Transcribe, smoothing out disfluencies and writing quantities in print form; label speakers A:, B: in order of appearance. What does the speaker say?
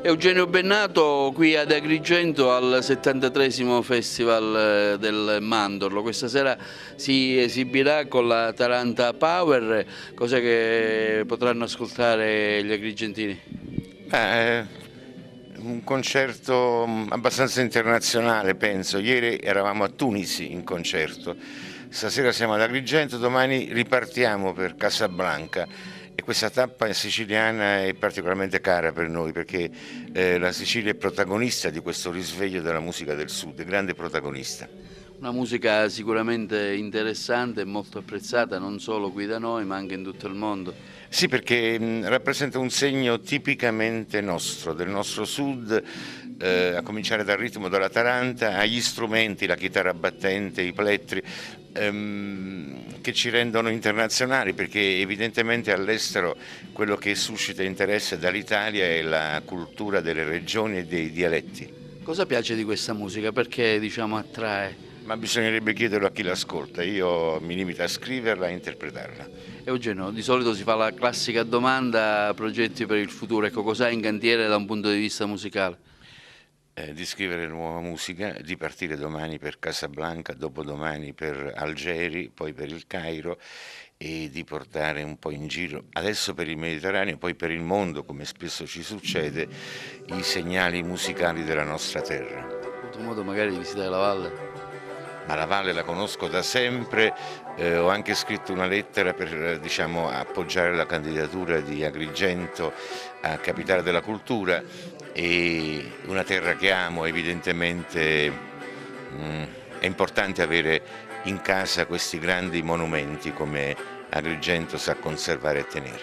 A: Eugenio Bennato qui ad Agrigento al 73esimo Festival del Mandorlo. Questa sera si esibirà con la Taranta Power. Cos'è che potranno ascoltare gli agrigentini?
B: Un concerto abbastanza internazionale, penso. Ieri eravamo a Tunisi in concerto, stasera siamo ad Agrigento, domani ripartiamo per Casablanca. E questa tappa siciliana è particolarmente cara per noi perché la Sicilia è protagonista di questo risveglio della musica del Sud, grande protagonista.
A: Una musica sicuramente interessante e molto apprezzata non solo qui da noi ma anche in tutto il mondo.
B: Sì, perché rappresenta un segno tipicamente nostro, del nostro Sud, a cominciare dal ritmo della taranta, agli strumenti, la chitarra battente, i plettri, che ci rendono internazionali, perché evidentemente all'estero quello che suscita interesse dall'Italia è la cultura delle regioni e dei dialetti.
A: Cosa piace di questa musica? Perché attrae?
B: Ma bisognerebbe chiederlo a chi l'ascolta, io mi limito a scriverla e interpretarla.
A: Eugenio, di solito si fa la classica domanda, progetti per il futuro, ecco, cos'hai in cantiere da un punto di vista musicale?
B: Di scrivere nuova musica, di partire domani per Casablanca, dopodomani per Algeri, poi per il Cairo e di portare un po' in giro, adesso per il Mediterraneo, poi per il mondo, come spesso ci succede, i segnali musicali della nostra terra.
A: Ho avuto modo magari di visitare la valle?
B: Ma la Valle la conosco da sempre, ho anche scritto una lettera per appoggiare la candidatura di Agrigento a Capitale della Cultura, e una terra che amo, evidentemente è importante avere in casa questi grandi monumenti come Agrigento sa conservare e tenere.